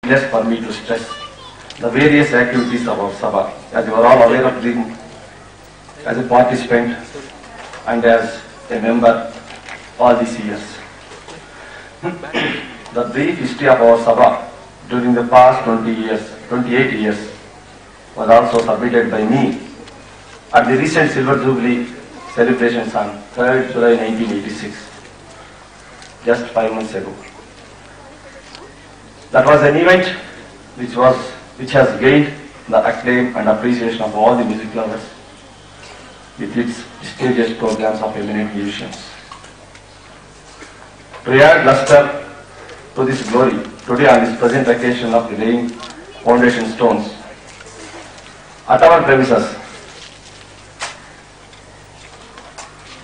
needless for me to stress the various activities of our Sabha, as you are all aware of them as a participant and as a member all these years. The brief history of our Sabha during the past 28 years was also submitted by me at the recent Silver Jubilee celebrations on 3rd July 1986, just 5 months ago. That was an event which has gained the acclaim and appreciation of all the music lovers with its prestigious programs of eminent musicians. To add luster to this glory, today on this present occasion of the laying foundation stones at our premises,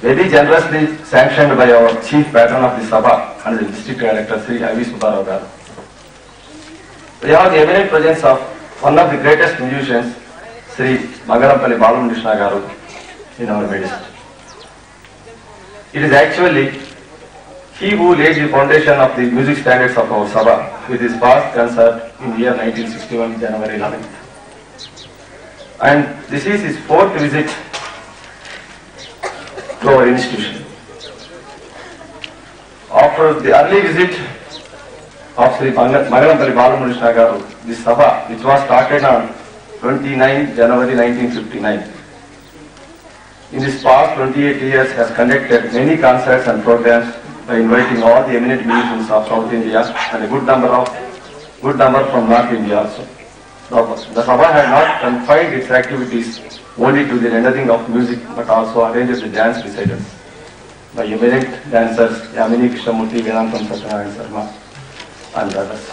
very generously sanctioned by our chief patron of the Sabha and the district director, Sri I.V. Subbarao Garu, we have the eminent presence of one of the greatest musicians, Sri Magalampalli Balakrishna Garu, in our midst. It is actually he who laid the foundation of the music standards of our Sabha with his first concert in the year 1961, January 11th. And this is his 4th visit to our institution. After the early visit of Sri Magalampalli Balakrishna Garu, this Sabha, which was started on 29 January 1959, in this past 28 years has conducted many concerts and programs by inviting all the eminent musicians of South India and a good number from North India also. The Sabha had not confined its activities only to the rendering of music, but also arranged the dance recitals by eminent dancers Yamini Krishnamurthy, Vedantam Satyanarayana Sarma, and others.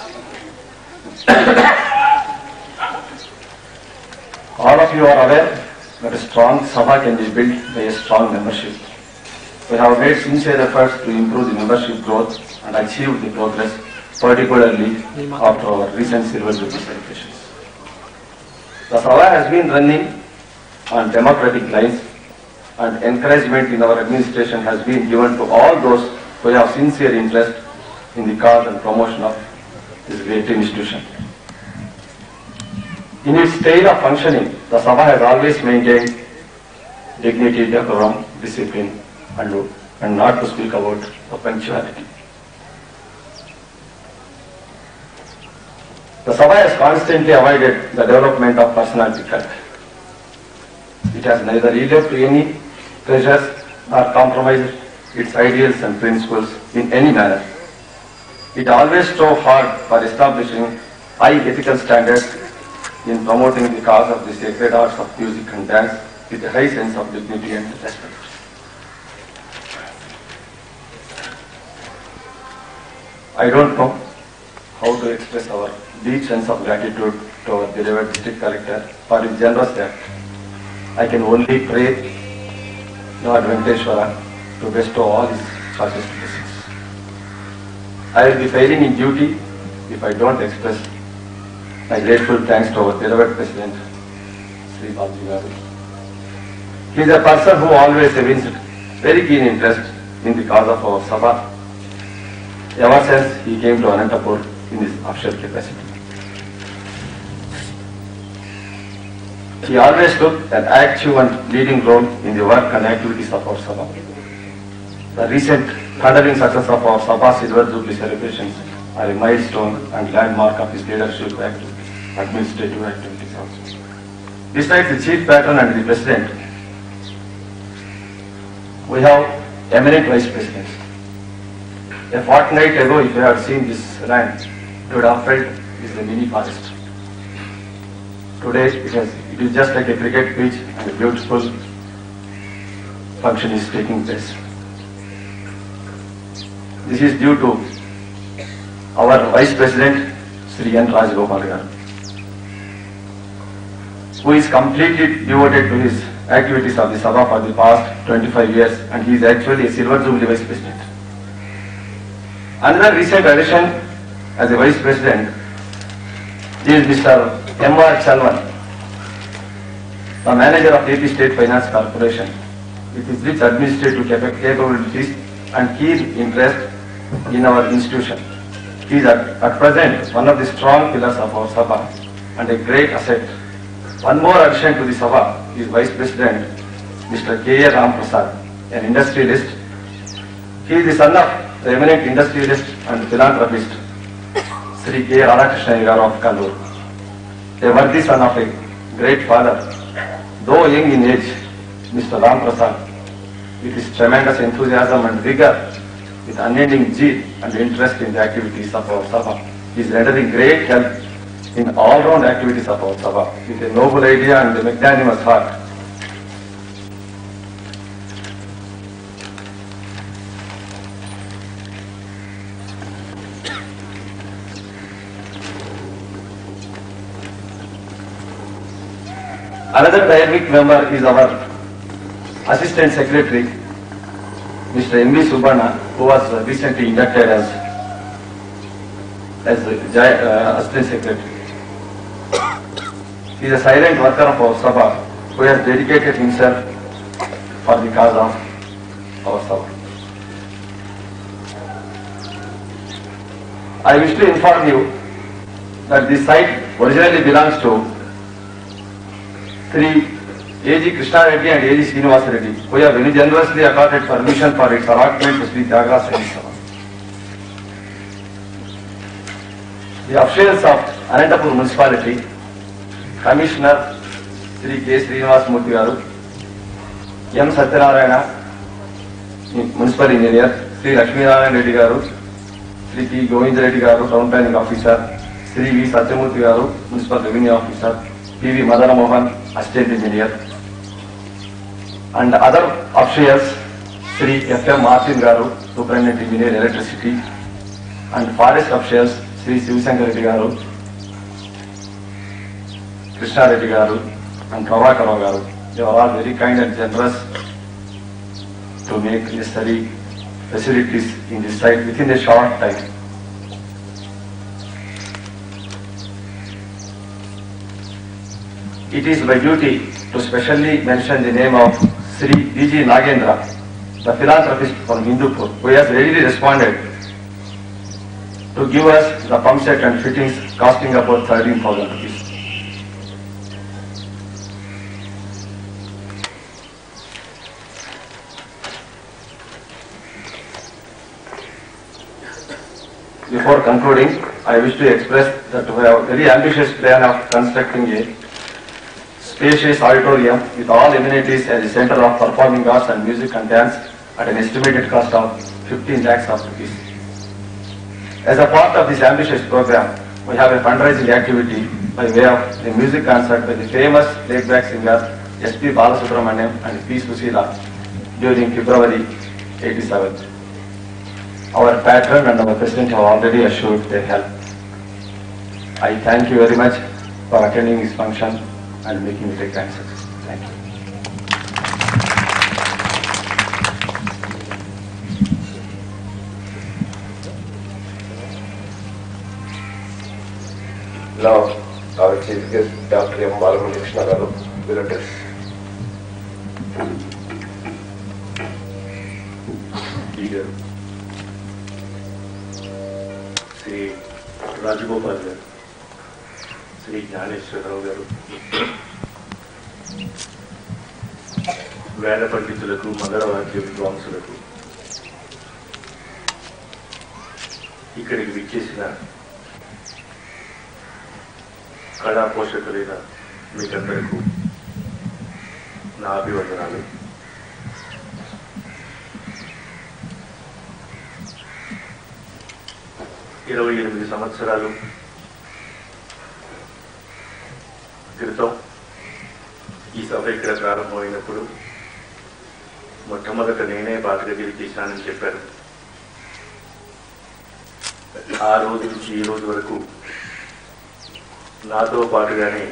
All of you are aware that a strong Sabha can be built by a strong membership. We have made sincere efforts to improve the membership growth and achieve the progress, particularly after our recent Silver Jubilee celebrations. The Sabha has been running on democratic lines, and encouragement in our administration has been given to all those who have sincere interest in the cause and promotion of this great institution. In its style of functioning, the Sabha has always maintained dignity, decorum, discipline, and not to speak about the punctuality. The Sabha has constantly avoided the development of personality cult. It has neither yielded to any pressures nor compromised its ideals and principles in any manner. It always strove hard for establishing high ethical standards in promoting the cause of the sacred arts of music and dance with a high sense of dignity and respect. I don't know how to express our deep sense of gratitude to our beloved district collector for his generous act. I can only pray Lord Venkateshwara to bestow all his choicest blessings. I will be failing in duty if I don't express my grateful thanks to our beloved President, Sri Babuji Garu. He is a person who always evinced very keen interest in the cause of our Sabha ever since he came to Anantapur in this official capacity. He always took an active and leading role in the work and activities of our Sabha. The recent thundering success of our Sabha Silver Jubilee celebrations are a milestone and landmark of his leadership activities, administrative activities also. Besides the chief patron and the president, we have eminent vice presidents. A fortnight ago, if you had seen this land, you would have felt it is a mini forest. Today, it is just like a cricket pitch and a beautiful function is taking place. This is due to our Vice President, Sri N. Rajagopal Garu, who is completely devoted to his activities of the Sabha for the past 25 years, and he is actually a Silver Jubilee Vice President. Another recent addition as a Vice President is Mr. M.R. Chalvan, the manager of AP State Finance Corporation, with his rich administrative capabilities and keen interest in our institution. He is at present one of the strong pillars of our Sabha and a great asset. One more addition to the Sabha is Vice President Mr. K. A. Ram Prasad, an industrialist. He is the son of the eminent industrialist and philanthropist Sri K. Radhakrishna Garu of Kannur, a worthy son of a great father. Though young in age, Mr. Ram Prasad, with his tremendous enthusiasm and vigor, with unending zeal and interest in the activities of our Sabha, is rendering great help in all-round activities of our Sabha, with a noble idea and a magnanimous heart. Another dynamic member is our Assistant Secretary, Mr. M. V. Subbanna, who was recently inducted as Assistant Secretary. He is a silent worker of our Sabha who has dedicated himself for the cause of our Sabha. I wish to inform you that this site originally belongs to Sri A.G. Krishna Reddy and A.G. Srinivasa Reddy, who have very generously accorded permission for its allotment to Sri Tyagaraja Saini Sabha. The officials of Anantapur Municipality, Commissioner Sri K. Srinivas Murthy Garu, M. Satyanarayana, Municipal Engineer, Sri Lakshmi Narayan Reddy Garu, Sri P. Govind Reddy Garu, Town Planning Officer, Sri V. Satyamurthy Garu, Municipal Revenue Officer, P. V. Madana Mohan, Assistant Engineer, and other officials, Sri F. M. Martin Garu, Superintendent Engineer Electricity, and forest officials, Sri Sivasankar Reddy Garu, Krishna Reddy Garu, and Prabhakar Rao Garu. They are all very kind and generous to make necessary facilities in this site within a short time. It is my duty to specially mention the name of Sri D.G. Nagendra, the philanthropist from Hindupur, who has readily responded to give us the pump set and fittings costing about 13,000 rupees. Before concluding, I wish to express that we have a very ambitious plan of constructing a spacious auditorium with all amenities as a center of performing arts and music and dance at an estimated cost of 15 lakhs of rupees. As a part of this ambitious program, we have a fundraising activity by way of a music concert by the famous playback singer S.P. Balasubramaniam and P. Susila during February 87. Our patron and our president have already assured their help. I thank you very much for attending this function and making it a grand success. Thank you. Now, our chief guest, Dr. M. Balamurali Garu, will address. Leader, Sri Rajagopal Garu, Sri Jnaneshwar Rao Garu, వేద పండితులకు మంగళవాద్య విద్వాంసులకు ఇక్కడికి విచ్చేసిన కళా పోషకులైన మీకందరికీ నా అభివందనాలు. ఇరవై 28 సంవత్సరాలు క్రితం ఈ సభ ఇక్కడ ప్రారంభమైనప్పుడు మొట్టమొదట నేనే పాత్రగిరి తీశానని చెప్పారు. ఆ రోజు నుంచి ఈ రోజు వరకు నాతో పాటుగానే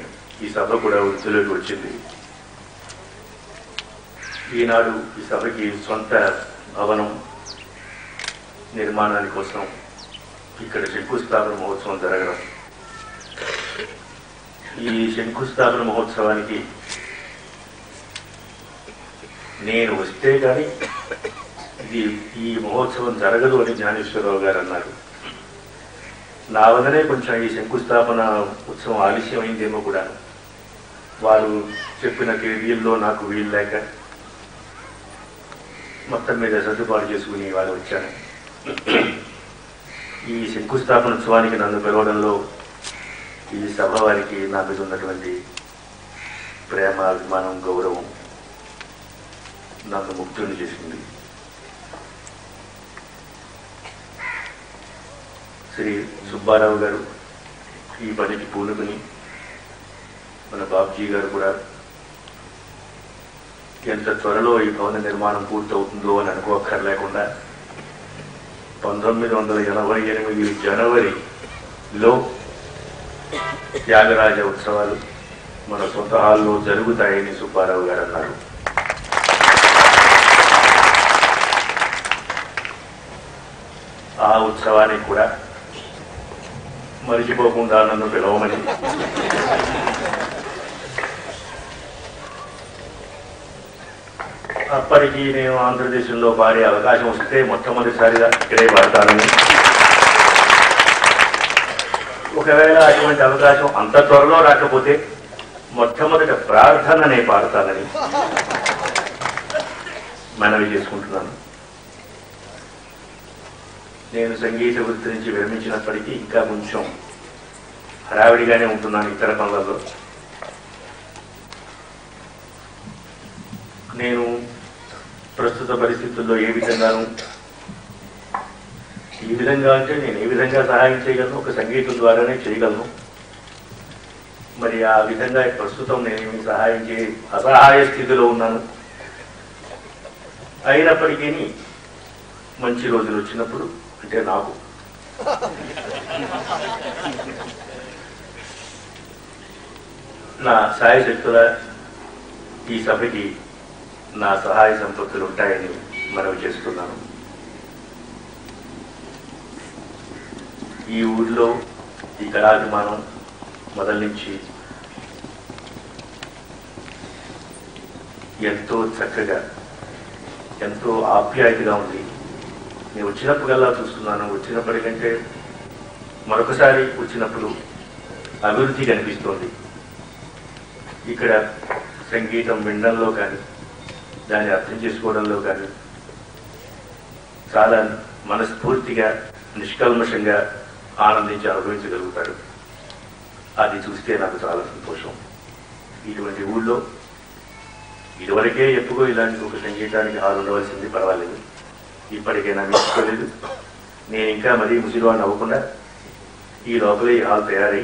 ఈ సభ కూడా వృద్ధిలోకి వచ్చింది. ఈనాడు ఈ సభకి సొంత భవనం నిర్మాణాని కోసం ఇక్కడ శంకుస్థాపన మహోత్సవం జరగడం, ఈ శంకుస్థాపన మహోత్సవానికి నేను వస్తే కానీ ఈ మహోత్సవం జరగదు అని జ్ఞానేశ్వరరావు గారు అన్నారు. నా వల్లనే కొంచెం ఈ శంకుస్థాపన ఉత్సవం ఆలస్యమైందేమో కూడా. వారు చెప్పిన తేదీల్లో నాకు వీలు లేక మొత్తం మీద సర్దుబాటు చేసుకుని వాళ్ళు వచ్చాను. ఈ శంకుస్థాపన ఉత్సవానికి నన్ను పిలవడంలో ఈ సభ వారికి నా మీద ఉన్నటువంటి ప్రేమ, అభిమానం, గౌరవం నన్ను ముక్తుని చేసింది. శ్రీ సుబ్బారావు గారు ఈ పనికి పూనుకుని, మన బాబ్జీ గారు కూడా ఎంత త్వరలో ఈ భవన నిర్మాణం పూర్తవుతుందో అని అనుకోక్కర్లేకుండా 1988 జనవరిలో త్యాగరాజ ఉత్సవాలు మన సొంత హాల్లో జరుగుతాయని సుబ్బారావు గారు అన్నారు. ఆ ఉత్సవానికి కూడా మరిచిపోకుండా నన్ను పిలవమని, అప్పటికి నేను ఆంధ్రదేశంలో పాడే అవకాశం వస్తే మొట్టమొదటిసారిగా ఇక్కడే పాడతానని, ఒకవేళ అటువంటి అవకాశం అంత త్వరలో రాకపోతే మొట్టమొదటి ప్రార్థననే పాడతానని మనవి చేసుకుంటున్నాను. నేను సంగీత వృత్తి నుంచి విరమించినప్పటికీ ఇంకా కొంచెం హడావిడిగానే ఉంటున్నాను ఇతర పనులలో. నేను ప్రస్తుత పరిస్థితుల్లో ఏ విధంగానూ, ఈ విధంగా అంటే నేను ఏ విధంగా సహాయం చేయగలను, ఒక సంగీతం ద్వారానే చేయగలను. మరి ఆ విధంగా ప్రస్తుతం నేను సహాయం అసహాయ స్థితిలో ఉన్నాను. అయినప్పటికీ మంచి రోజులు వచ్చినప్పుడు, అంటే నాకు నా సాయశక్తుల ఈ సభకి నా సహాయ సంపత్తులు ఉంటాయని మనవి చేస్తున్నాను. ఈ ఊళ్ళో ఈ కళాభిమానం మొదటి నుంచి ఎంతో చక్కగా, ఎంతో ఆప్యాయతగా ఉంది. నేను వచ్చినప్పుడల్లా చూస్తున్నాను. వచ్చినప్పటికంటే మరొకసారి వచ్చినప్పుడు అభివృద్ధి కనిపిస్తోంది. ఇక్కడ సంగీతం వినడంలో కానీ, దాన్ని అర్థం చేసుకోవడంలో కానీ చాలా మనస్ఫూర్తిగా, నిష్కల్మషంగా ఆనందించి అనుభవించగలుగుతాడు. అది చూస్తే నాకు చాలా సంతోషం. ఇటువంటి ఊళ్ళో ఇదివరకే ఎప్పుడో ఇలాంటి ఒక సంగీతానికి హాల్ ఉండవలసింది, పర్వాలేదు. ఇప్పటికైనా మెచ్చుకోలేదు. నేను ఇంకా మరీ ముసిరివాడిని అవ్వకుండా ఈ లోపలే ఈ హాల్ తయారై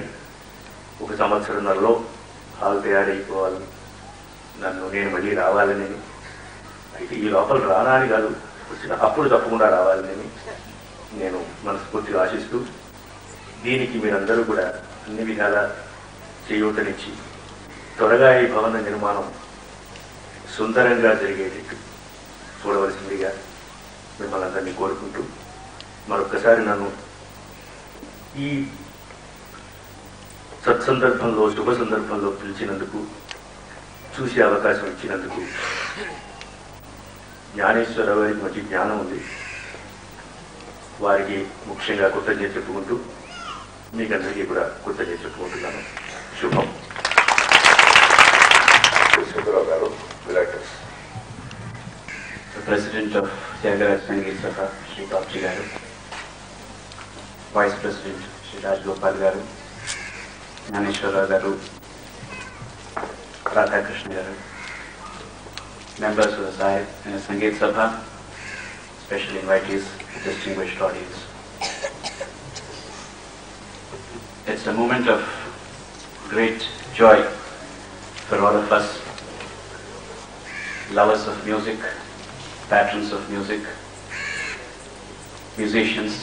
1 సంవత్సరంలో హాల్ తయారైపోవాలని, నేను మళ్ళీ రావాలని, అయితే ఈ లోపల రానాని కాదు, వచ్చిన అప్పుడు తప్పకుండా రావాలని నేను మనస్ఫూర్తిగా ఆశిస్తూ, దీనికి మీరందరూ కూడా అన్ని విధాలా చేయూతనిచ్చి త్వరగా ఈ భవన నిర్మాణం సుందరంగా జరిగేటట్టు చూడవలసిందిగా మిమ్మల్ని అందరినీ కోరుకుంటూ, మరొక్కసారి నన్ను ఈ సత్సందర్భంలో, శుభ సందర్భంలో పిలిచినందుకు, చూసే అవకాశం ఇచ్చినందుకు, జ్ఞానేశ్వరరావు గారికి మంచి జ్ఞానం ఉంది, వారికి ముఖ్యంగా కృతజ్ఞత చెప్పుకుంటూ మీకందరికీ కూడా కృతజ్ఞత చెప్పుకుంటున్నాను. శుభం. President of Tyagaraja Sangeet Sabha, Shri Babji Garu, Vice President Shri Raj Gopal Garu, Jnaneshwarrao Garu, Radha Krishna Garu, members of the Sangeet Sabha, special invitees, distinguished audience. It's a moment of great joy for all of us, lovers of music, patrons of music, musicians,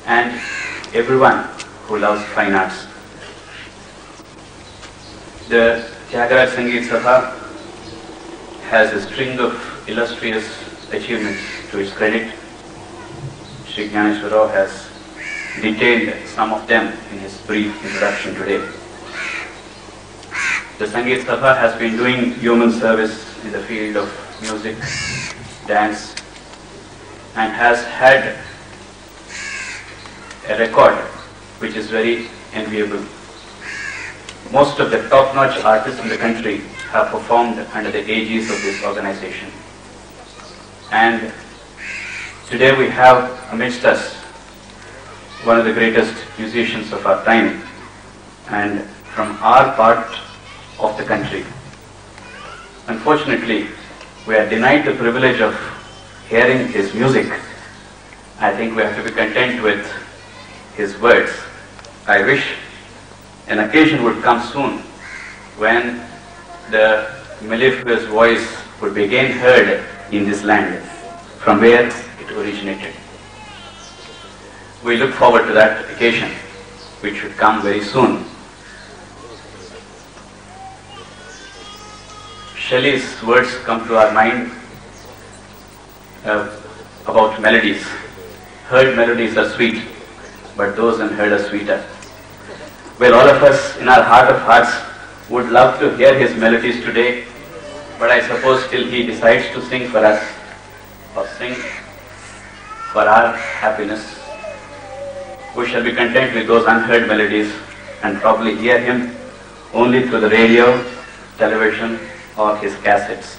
and everyone who loves fine arts. The Tyagaraja Sangeet Sabha has a string of illustrious achievements to its credit. Shri Jnaneshwarrao has detailed some of them in his brief introduction today. The Sangeet Sabha has been doing human service in the field of music, dance, and has had a record which is very enviable. Most of the top-notch artists in the country have performed under the aegis of this organization. And today we have amidst us one of the greatest musicians of our time and from our part of the country. Unfortunately, we are denied the privilege of hearing his music. I think we have to be content with his words. I wish an occasion would come soon when the mellifluous voice would be again heard in this land from where it originated. We look forward to that occasion, which should come very soon. Shelley's words come to our mind about melodies. Heard melodies are sweet, but those unheard are sweeter. Well, all of us in our heart of hearts would love to hear his melodies today, but I suppose till he decides to sing for us or sing for our happiness, we shall be content with those unheard melodies and probably hear him only through the radio, television, or his cassettes.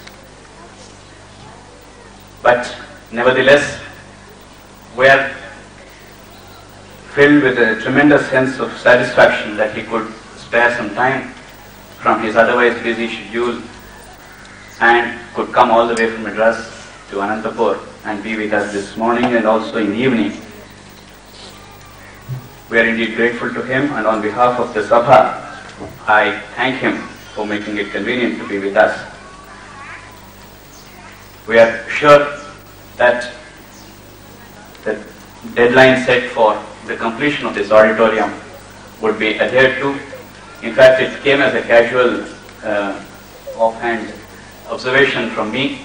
But nevertheless, we are filled with a tremendous sense of satisfaction that he could spare some time from his otherwise busy schedule and could come all the way from Madras to Anantapur and be with us this morning and also in the evening. We are indeed grateful to him, and on behalf of the Sabha, I thank him for making it convenient to be with us. We are sure that the deadline set for the completion of this auditorium would be adhered to. In fact, it came as a casual offhand observation from me,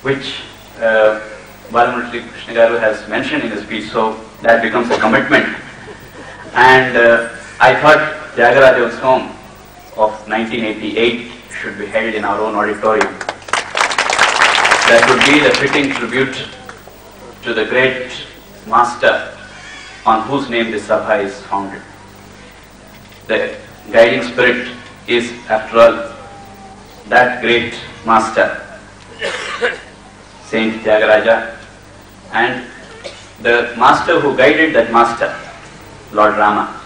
which Balamurali Krishna Garu has mentioned in his speech, so that becomes a commitment. And I thought Tyagaraja Utsavam of 1988 should be held in our own auditorium. That would be the fitting tribute to the great master on whose name this Sabha is founded. The guiding spirit is, after all, that great master, Saint Tyagaraja, and the master who guided that master, Lord Rama,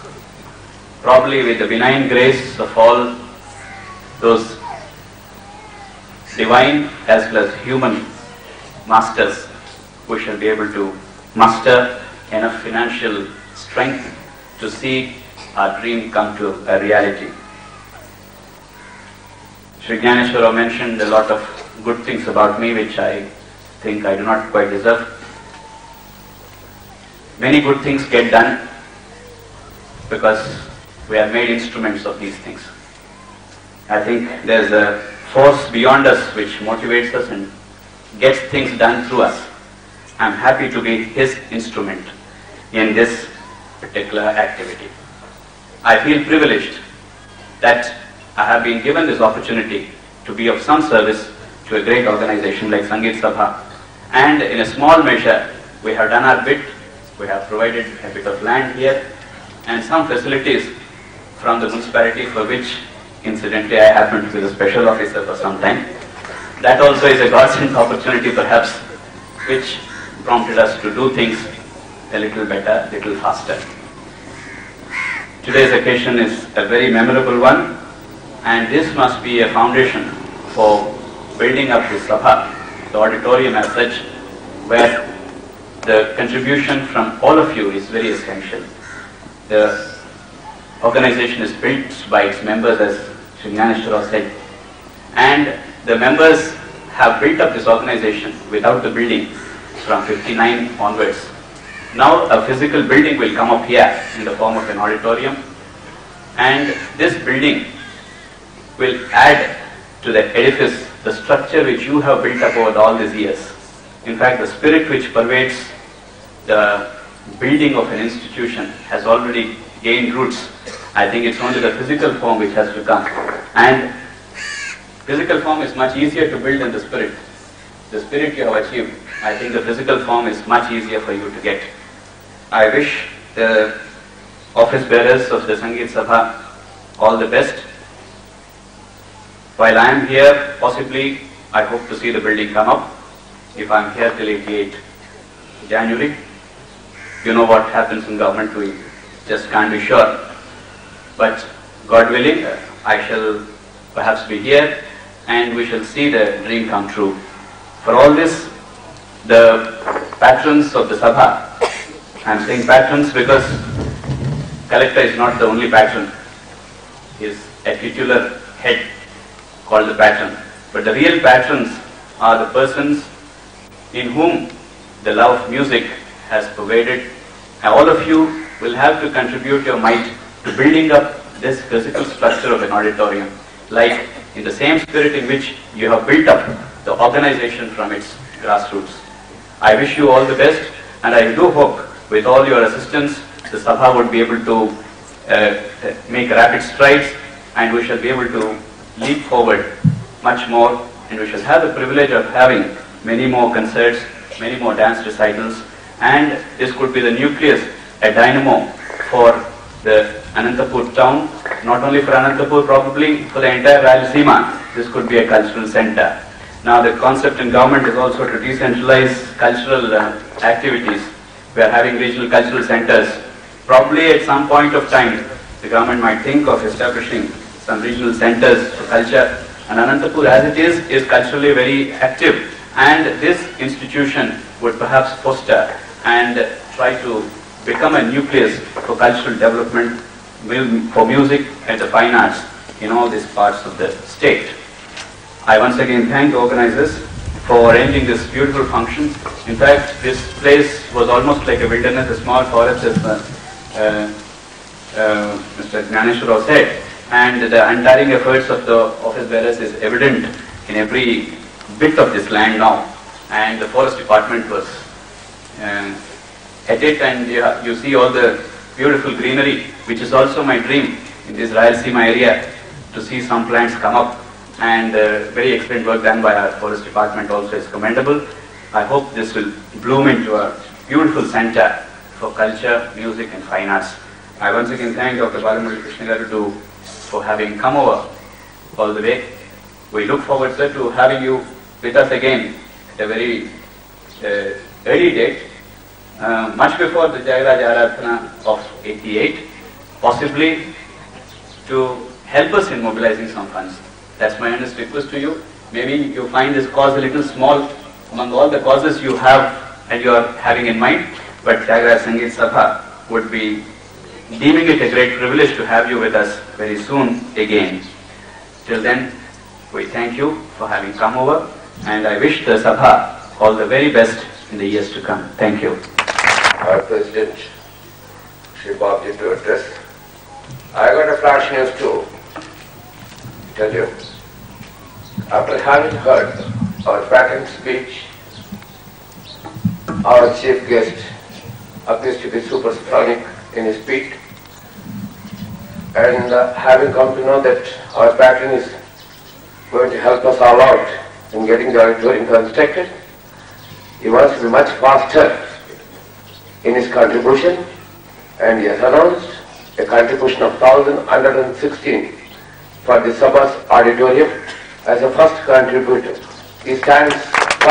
probably with the benign grace of all those divine as well as human masters, we shall be able to muster enough financial strength to see our dream come to a reality. Sri Gyaneshwara mentioned a lot of good things about me which I think I do not quite deserve. Many good things get done because we are made instruments of these things. I think there's a force beyond us which motivates us and gets things done through us. I'm happy to be his instrument in this particular activity. I feel privileged that I have been given this opportunity to be of some service to a great organization like Sangeet Sabha, and in a small measure we have done our bit. We have provided a bit of land here and some facilities from the municipality, for which incidentally I happen to be the special officer for some time. That also is a godsend opportunity perhaps, which prompted us to do things a little better, a little faster. Today's occasion is a very memorable one, and this must be a foundation for building up this Sabha, the auditorium as such, where the contribution from all of you is very essential. The organization is built by its members, as Sri Gyaneshwara said, and the members have built up this organization without the building from 59 onwards. Now a physical building will come up here in the form of an auditorium, and this building will add to the edifice, the structure which you have built up over all these years. In fact, the spirit which pervades the building of an institution has already gained roots. I think it's only the physical form which has to come. And physical form is much easier to build than the spirit. The spirit you have achieved, I think the physical form is much easier for you to get. I wish the office bearers of the Sangeet Sabha all the best. While I am here, possibly I hope to see the building come up. If I am here till 88 January, you know what happens in government, we just can't be sure. But God willing, I shall perhaps be here and we shall see the dream come true. For all this, the patrons of the Sabha, I am saying patrons because collector is not the only patron. He is a titular head called the patron. But the real patrons are the persons in whom the love of music has pervaded. And all of you will have to contribute your might to building up this physical structure of an auditorium, like in the same spirit in which you have built up the organization from its grassroots. I wish you all the best, and I do hope with all your assistance the Sabha would be able to make rapid strides, and we shall be able to leap forward much more, and we shall have the privilege of having many more concerts, many more dance recitals, and this could be the nucleus, a dynamo for the Anantapur town, not only for Anantapur, probably for the entire Rayalaseema. This could be a cultural center. Now the concept in government is also to decentralize cultural activities. We are having regional cultural centers. Probably at some point of time, the government might think of establishing some regional centers for culture. And Anantapur, as it is culturally very active. And this institution would perhaps foster and try to become a nucleus for cultural development, for music and the fine arts in all these parts of the state. I once again thank the organizers for arranging this beautiful function. In fact, this place was almost like a wilderness, a small forest, as Mr. Gnaneshwar said, and the untiring efforts of the office bearers is evident in every bit of this land now, and the forest department was at it, and you see all the beautiful greenery, which is also my dream in this Rayalaseema area, to see some plants come up, and very excellent work done by our forest department also is commendable. I hope this will bloom into a beautiful center for culture, music and fine arts. I once again thank Dr. Balamurali Krishna Garu for having come over all the way. We look forward, sir, to having you with us again at a very early date, much before the Jayaraj Aradhana of 88, possibly to help us in mobilizing some funds. That's my earnest request to you. Maybe you find this cause a little small among all the causes you have and you are having in mind, but Tyagaraja Sangeet Sabha would be deeming it a great privilege to have you with us very soon again. Till then, we thank you for having come over, and I wish the Sabha all the very best in the years to come. Thank you. Our President, Shri Babji, to address. I got a flash news to tell you. After having heard our pattern speech, our chief guest appears to be supersonic in his speech, and having come to know that our pattern is going to help us all out in getting the auditorium constructed, he wants to be much faster in his contribution, and he has announced a contribution of 1,116 for the Sabha's auditorium as a first contributor. He stands